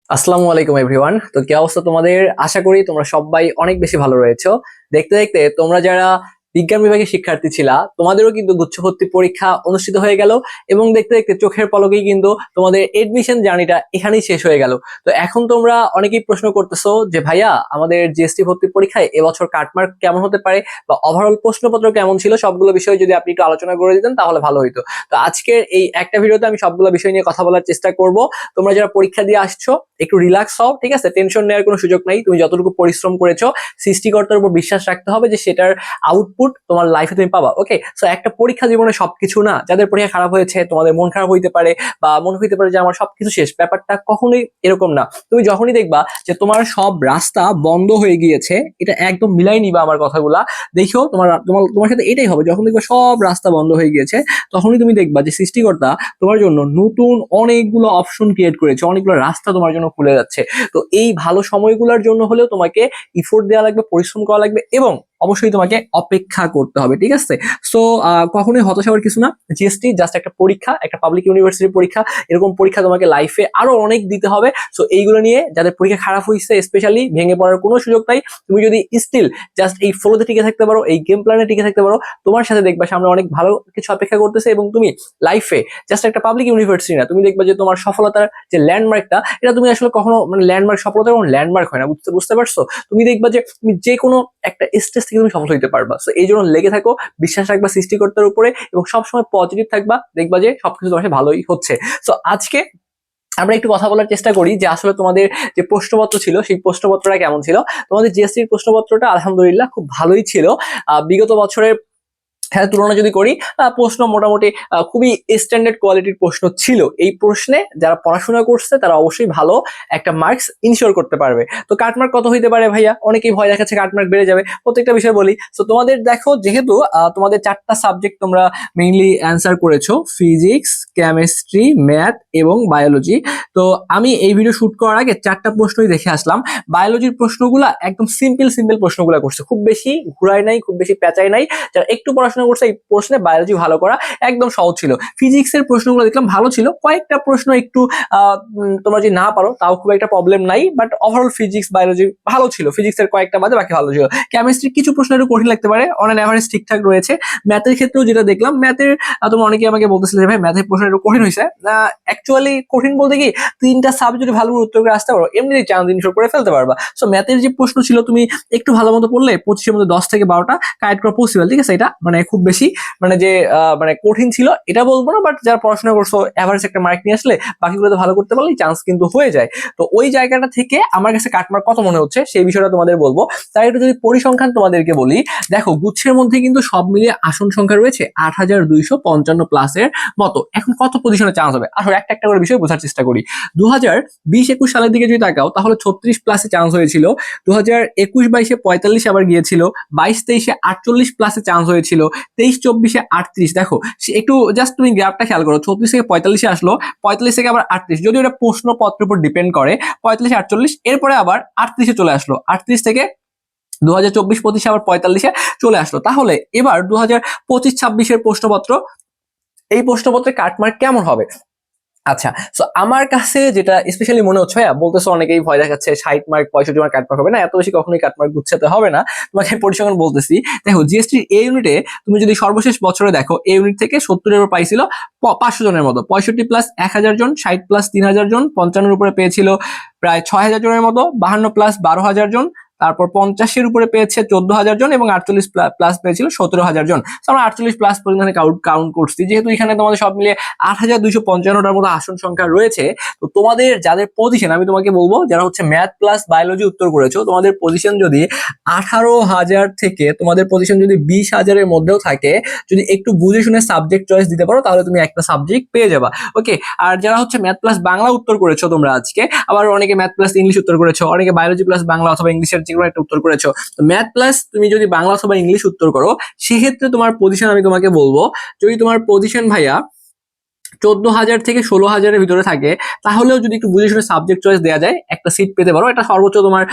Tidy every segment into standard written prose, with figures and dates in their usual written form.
আসসালামু আলাইকুম এভরিওয়ান। তো কি অবস্থা তোমাদের? আশা করি তোমরা সবাই অনেক বেশি ভালো রয়েছো। দেখতে দেখতে তোমরা যারা বিজ্ঞান বিভাগের শিক্ষার্থী ছিলা তোমাদেরও কিন্তু গুচ্ছ ভর্তি পরীক্ষা অনুষ্ঠিত হয়ে গেল, এবং দেখতে দেখতে চোখের পলকেই কিন্তু তোমাদের এডমিশন জার্নিটা এখানেই শেষ হয়ে গেল। তো এখন তোমরা অনেকেই প্রশ্ন করতেছো যে ভাইয়া, আমাদের জিএসটি ভর্তি পরীক্ষায় এবছর কাটমার্ক কেমন হতে পারে বা ওভারঅল প্রশ্নপত্র কেমন ছিল, সবগুলো বিষয় যদি আপনি একটু আলোচনা করে দিতেন তাহলে ভালো হতো। তো আজকের এই একটা ভিডিওতে আমি সবগুলো বিষয় নিয়ে কথা বলার চেষ্টা করব। তোমরা যারা পরীক্ষা দিয়ে আসছো একটু রিল্যাক্স হও, ঠিক আছে? টেনশন নেওয়ার কোনো সুযোগ নাই। তুমি যতটুকু পরিশ্রম করেছো সৃষ্টিকর্তার উপর বিশ্বাস রাখতে হবে যে সেটার আউটপুট তোমার লাইফে তুমি পাবা। ওকে, সো একটা পরীক্ষা জীবনে সবকিছু না। যাদের পরীক্ষা খারাপ হয়েছে তোমাদের মন খারাপ হইতে পারে বা মনে হইতে পারে যে আমার সবকিছু শেষ, ব্যাপারটা কখনোই এরকম না। তুমি যখনই দেখবা যে তোমার সব রাস্তা বন্ধ হয়ে গিয়েছে, এটা একদম মিলাই নিবা আমার কথাগুলা। দেখো তোমার তোমার তোমার সাথে এটাই হবে, যখন দেখবা সব রাস্তা বন্ধ হয়ে গিয়েছে তখনই তুমি দেখবা যে সৃষ্টিকর্তা তোমার জন্য নতুন অনেকগুলো অপশন ক্রিয়েট করেছে, অনেকগুলো রাস্তা তোমার জন্য খুলে যাচ্ছে। তো এই ভালো সময়গুলোর জন্য হলেও তোমাকে ইফোর্ট দেওয়া লাগবে, পরিশ্রম করা লাগবে, এবং অবশ্যই তোমাকে অপেক্ষা করতে হবে, ঠিক আছে? সো কখনোই হতাশ হওয়ার কিছু না। জিএসটি জাস্ট একটা পরীক্ষা, একটা পাবলিক ইউনিভার্সিটির পরীক্ষা। এরকম পরীক্ষা তোমাকে লাইফে আরো অনেক দিতে হবে। সো এইগুলো নিয়ে যাদের পরীক্ষা খারাপ হয়েছে স্পেশালি ভেঙে পড়ার কোনো সুযোগ নাই। তুমি যদি স্টিল জাস্ট এই ফ্লোতে টিকে থাকতে পারো, এই গেম প্ল্যানে টিকে থাকতে পারো, তোমার সাথে দেখবা সামনে অনেক ভালো কিছু অপেক্ষা করতেছে। এবং তুমি লাইফে জাস্ট একটা পাবলিক ইউনিভার্সিটি না, তুমি দেখবা যে তোমার সফলতার যে ল্যান্ডমার্কটা, এটা তুমি আসলে কখনো মানে ল্যান্ডমার্ক, সফলতার কোনো ল্যান্ডমার্ক হয় না। বুঝতে বুঝতে পারছো? তুমি দেখবা যে তুমি যে কোনো একটা স্টেজ থেকে তুমি সফল হইতে পারবা। সো এই জন্য লেগে থাকো, বিশ্বাস রাখবা সৃষ্টিকর্তার উপরে, এবং সবসময় পজিটিভ থাকবা, দেখবা যে সবকিছু তোমার সাথে ভালোই হচ্ছে। সো আজকে আমরা একটু কথা বলার চেষ্টা করি যে আসলে তোমাদের যে প্রশ্নপত্র ছিল সেই প্রশ্নপত্রটা কেমন ছিল। তোমাদের জিএসসির প্রশ্নপত্রটা আলহামদুলিল্লাহ খুব ভালোই ছিল। বিগত বছরের হ্যাঁ তুলনা যদি করি, প্রশ্ন মোটামুটি খুবই স্ট্যান্ডার্ড কোয়ালিটির প্রশ্ন ছিল। এই প্রশ্নে যারা পড়াশোনা করছে তারা অবশ্যই ভালো একটা মার্কস ইনশিওর করতে পারবে। তো কাটমার্ক কত হইতে পারে ভাইয়া? অনেকেই ভয় দেখাচ্ছে কাটমার্ক বেড়ে যাবে। প্রত্যেকটা বিষয় বলি। তো তোমাদের দেখো, যেহেতু তোমাদের চারটা সাবজেক্ট তোমরা মেইনলি অ্যান্সার করেছো, ফিজিক্স, কেমিস্ট্রি, ম্যাথ এবং বায়োলজি। তো আমি এই ভিডিও শুট করার আগে চারটা প্রশ্নই দেখে আসলাম। বায়োলজির প্রশ্নগুলা একদম সিম্পল সিম্পল প্রশ্নগুলা করছে, খুব বেশি ঘুরায় নাই, খুব বেশি পেঁচাই নাই। যারা একটু পড়াশোনা করছে এই প্রশ্নে বায়োলজি ভালো করা একদম সহজ ছিল। ফিজিক্সের প্রশ্নগুলো দেখলাম ভালো ছিল, কয়েকটা প্রশ্ন একটু তোমরা যদি না পারো তাও খুব একটা প্রবলেম নাই, বাট ওভারঅল ফিজিক্স বায়োলজি ভালো ছিল। ফিজিক্সের কয়েকটা বাদে বাকি ভালো ছিল। কেমিস্ট্রি কিছু প্রশ্ন একটু কঠিন লাগতে পারে, অন অ্যান এভারেজ ঠিকঠাক রয়েছে। ম্যাথের ক্ষেত্রেও যেটা দেখলাম, ম্যাথের তোমরা অনেকে আমাকে বলতেছিলে যে ভাই ম্যাথের প্রশ্ন একটু কঠিন হয়েছে। অ্যাকচুয়ালি কঠিন বলতে কি, তিনটা সাবজেক্ট যদি ভালো করে উত্তর করে আসতে পারো এমনিতেই চান্স ইনশোর করে ফেলতে পারবা। সো ম্যাথের যে প্রশ্ন ছিল তুমি একটু ভালো মতো পড়লে 25-এর মধ্যে 10 থেকে 12টা কারেক্ট করা পসিবল, ঠিক আছে? এটা মানে খুব বেশি মানে যে মানে কঠিন ছিল এটা বলবো না, বাট যারা পড়াশোনা করছো এভারেজ একটা মার্ক নিয়ে আসলে বাকিগুলোতে ভালো করতে পারলে চান্স কিন্তু হয়ে যায়। তো ওই জায়গাটা থেকে আমার কাছে কাটমার্ক কত মনে হচ্ছে সেই বিষয়টা তোমাদের বলবো। তাই একটু যদি পরিসংখ্যান তোমাদেরকে বলি, দেখো গুচ্ছের মধ্যে কিন্তু সব মিলিয়ে আসন সংখ্যা রয়েছে 8,255 প্লাসের মতো। এখন কত পজিশনে চান্স হবে আসলে একটা একটা করে বিষয় বোঝার চেষ্টা করি। 2020-21 সালের দিকে যদি তাকাও তাহলে 36 প্লাসে চান্স হয়েছিল। 2021-22-এ 45 আবার গিয়েছিল। 22-23-এ 48 প্লাসে চান্স হয়েছিল। 23-24-এ 38। দেখো একটু জাস্ট তুমি গ্রাফটা খেয়াল করো, 36 থেকে 45-এ আসলো, 45 থেকে আবার 38, যদিও এটা প্রশ্নপত্রের উপর ডিপেন্ড করে। 45-48 এরপরে আবার 38-এ চলে আসলো, 38 থেকে 2024-25 আবার 45-এ চলে আসলো। তাহলে এবার 2025-26-এর প্রশ্নপত্র, এই প্রশ্নপত্রে কাটমার্ক কেমন হবে? আচ্ছা, সো আমার কাছে যেটা স্পেশালি মনে হচ্ছে, হ্যাঁ বলতেছো অনেকেই ভয় দেখাচ্ছে 60 মার্ক 65 মার্ক কাটমার্ক হবে না, এত বেশি কখনোই কাটমার্ক গুছাতে হবে না। তোমাকে পরিসংখ্যান বলতেছি। দেখো জিএসটির এ ইউনিটে তুমি যদি সর্বশেষ বছরে দেখো, এ ইউনিট থেকে 70-এর উপর পাইছিল 500 জনের মতো, 65 প্লাস 1,000 জন, 60 প্লাস 3,000 জন, 55-এর উপরে পেয়েছিল প্রায় 6,000 জনের মতো, 52 প্লাস 12,000 জন, তারপর 50-এর উপরে পেয়েছে 14,000 জন, এবং 48 প্লাস পেয়েছিল 17,000 জন। আমরা 48 প্লাস পর্যন্ত কাউন্ট করছি, যেহেতু এখানে তোমাদের সব মিলিয়ে 8,255টার মতো আসন সংখ্যা রয়েছে। তো তোমাদের যাদের পজিশন, আমি তোমাকে বলবো যারা হচ্ছে ম্যাথ প্লাস বায়োলজি উত্তর করেছো, তোমাদের পজিশন যদি 18,000 থেকে তোমাদের পজিশন যদি 20,000-এর মধ্যেও থাকে, যদি একটু বুঝে শুনে সাবজেক্ট চয়েস দিতে পারো তাহলে তুমি একটা সাবজেক্ট পেয়ে যাবা। ওকে, আর যারা হচ্ছে ম্যাথ প্লাস বাংলা উত্তর করেছো তোমরা আজকে, আবার অনেকে ম্যাথ প্লাস ইংলিশ উত্তর করেছো, অনেকে বায়োলজি প্লাস বাংলা অথবা ইংলিশের যে কোনো একটা উত্তর করেছো। তো ম্যাথ প্লাস তুমি যদি বাংলা অথবা ইংলিশ উত্তর করো, সেক্ষেত্রে তোমার পজিশন আমি তোমাকে বলবো, যদি তোমার পজিশন ভাইয়া 14,000 থেকে 16,000-এর ভিতরে থাকে, তাহলেও যদি একটু বুঝে শুনে সাবজেক্ট চয়েস দেওয়া যায় একটা সিট পেতে পারো। এটা সর্বোচ্চ তোমার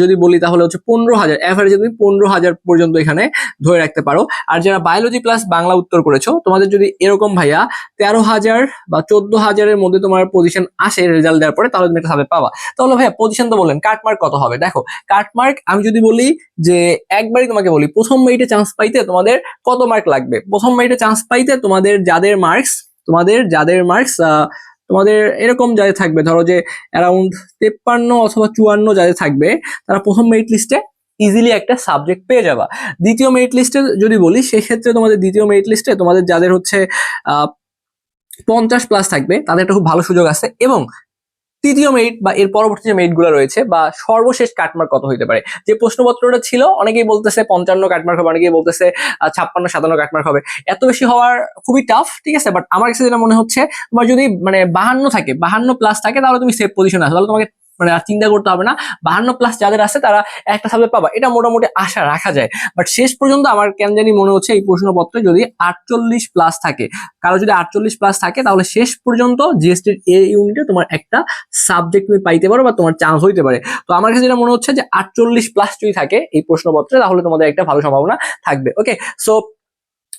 যদি বলি তাহলে হচ্ছে 15,000, এভারেজে তুমি 15,000 পর্যন্ত এখানে ধরে রাখতে পারো। আর যারা বায়োলজি প্লাস বাংলা উত্তর করেছো, তোমাদের যদি এরকম ভাইয়া 13,000 বা 14,000-এর মধ্যে তোমার পজিশন আসে রেজাল্ট দেওয়ার পরে, তাহলে তুমি একটা সাবজেক্ট পাবা। তাহলে ভাইয়া পজিশন তো বললেন, কাটমার্ক কত হবে? দেখো কাটমার্ক আমি যদি বলি যে একবারই তোমাকে বলি, প্রথম মেরিটে চান্স পাইতে তোমাদের কত মার্ক লাগবে? প্রথম মেরিটে চান্স পাইতে তোমাদের যাদের মার্কস তোমাদের এরকম যাদের থাকবে, ধরো যে অ্যারাউন্ড 53 অথবা 54 যাদের থাকবে, তারা প্রথম মেরিট লিস্টে ইজিলি একটা সাবজেক্ট পেয়ে যাবা। দ্বিতীয় মেরিট লিস্টে যদি বলি, সেক্ষেত্রে তোমাদের দ্বিতীয় মেরিট লিস্টে তোমাদের যাদের হচ্ছে 50+ থাকবে, তাদের একটা খুব ভালো সুযোগ আছে। এবং তৃতীয় মেরিট বা এর পরবর্তী যে মেরিট গুলো রয়েছে বা সর্বশেষ কাটমার্ক কত হইতে পারে? যে প্রশ্নপত্রটা ছিল, অনেকেই বলতেছে 55 কাটমার্ক হবে, অনেকেই বলতেছে 56-57 কাটমার্ক হবে। এত বেশি হওয়ার খুবই টাফ, ঠিক আছে। বাট আমার কাছে যেটা মনে হচ্ছে, তোমার যদি মানে 52 থাকে, তাহলে তুমি সেফ পজিশনে আছো, তাহলে তোমাকে মানে আর চিন্তা করতে হবে না। 52+ যাদের আছে তারা একটা সাবজেক্ট পাবা, এটা মোটামুটি আশা রাখা যায়। বাট শেষ পর্যন্ত আমার কেন জানি মনে হচ্ছে এই প্রশ্নপত্রে যদি 48+ থাকে, কারো যদি 48+ থাকে, তাহলে শেষ পর্যন্ত জিএসটির এ ইউনিটে তোমার একটা সাবজেক্ট তুমি পাইতে পারো বা তোমার চান্স হইতে পারে। তো আমার কাছে যেটা মনে হচ্ছে যে 48+ যদি থাকে এই প্রশ্নপত্রে, তাহলে তোমাদের একটা ভালো সম্ভাবনা থাকবে। ওকে, সো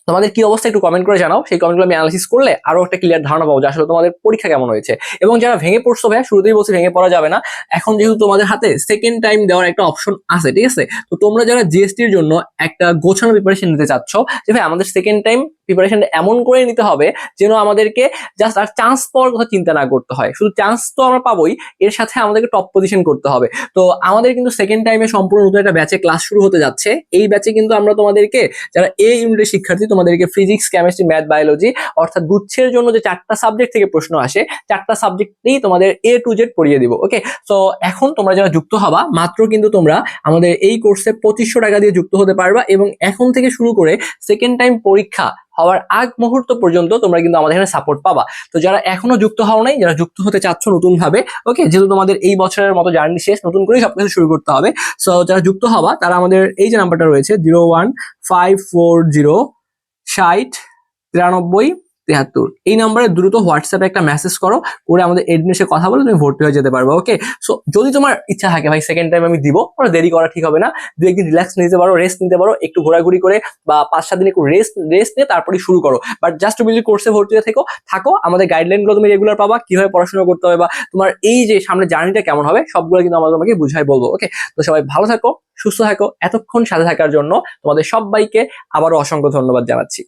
তোমাদের কি অবস্থা একটু কমেন্ট করে জানাও। সেই কমেন্টগুলো আমি অ্যানালাইসিস করলে আরো একটা ক্লিয়ার ধারণা পাবো যে আসলে তোমাদের পরীক্ষা কেমন হয়েছে। এবং যারা ভেঙে পড়ছো, ভাইয়া শুরুতেই বলছি ভেঙে পড়া যাবে না। এখন যেহেতু তোমাদের হাতে সেকেন্ড টাইম দেওয়ার একটা অপশন আছে, ঠিক আছে, তো তোমরা যারা জিএসটির জন্য একটা গোছানো প্রিপারেশন নিতে চাচ্ছ, যে ভাই আমাদের সেকেন্ড টাইম প্রিপারেশনটা এমন করে নিতে হবে যেন আমাদেরকে জাস্ট আর চান্স পাওয়ার কথা চিন্তা না করতে হয়। শুধু চান্স তো আমরা পাবোই, এর সাথে আমাদেরকে টপ পজিশন করতে হবে। তো আমাদের কিন্তু সেকেন্ড টাইমে সম্পূর্ণ নতুন একটা ব্যাচে ক্লাস শুরু হতে যাচ্ছে। এই ব্যাচে কিন্তু আমরা তোমাদেরকে, যারা এ ইউনিটের শিক্ষার্থী, তোমাদেরকে ফিজিক্স, কেমিস্ট্রি, ম্যাথ, বায়োলজি অর্থাৎ গুচ্ছের জন্য যে 4টা সাবজেক্ট থেকে প্রশ্ন আসে, 4টা সাবজেক্টেই তোমাদের A to Z পড়িয়ে দিব। ওকে, তো এখন তোমরা যারা যুক্ত হবা, মাত্র কিন্তু তোমরা আমাদের এই কোর্সে 2500 টাকা দিয়ে যুক্ত হতে পারবা। এবং এখন থেকে শুরু করে সেকেন্ড টাইম পরীক্ষা হওয়ার আগ মুহূর্ত পর্যন্ত তোমরা কিন্তু আমাদের এখানে সাপোর্ট পাবা। তো যারা এখনো যুক্ত হও নাই, যারা যুক্ত হতে চাচ্ছ নতুন ভাবে, ওকে, যেহেতু তোমাদের এই বছরের মতো জার্নি শেষ, নতুন করে সবকিছু শুরু করতে হবে। সো যারা যুক্ত হবা, তারা আমাদের এই যে নাম্বারটা রয়েছে 01540609373, এই নাম্বারে দ্রুত হোয়াটসঅ্যাপে একটা মেসেজ করো, করে আমাদের এডমিনের সাথে কথা বলে তুমি ভর্তি হয়ে যেতে পারবে। ওকে, সো যদি তোমার ইচ্ছা থাকে ভাই সেকেন্ড টাইম আমি দিব, ওরা দেরি করা ঠিক হবে না, 2-1 দিন রিল্যাক্স নিতে পারো, রেস্ট নিতে পারো, একটু ঘোরাঘুরি করে বা 5-7 দিন একটু রেস্ট নিয়ে তারপরে শুরু করো। বাট জাস্ট তুমি যদি কোর্সে ভর্তি হয়ে থাকো, আমাদের গাইডলাইন গুলো তুমি রেগুলার পাবা, কিভাবে পড়াশোনা করতে হবে বা তোমার এই যে সামনে জার্নিটা কেমন হবে, সবগুলো কিন্তু আমরা তোমাকে বুঝাই বলবো। ওকে, তো সবাই ভালো থাকো, সুস্থ থাকো। এতক্ষণ সাথে থাকার জন্য তোমাদের সবাইকে আবারও অসংখ্য ধন্যবাদ জানাচ্ছি।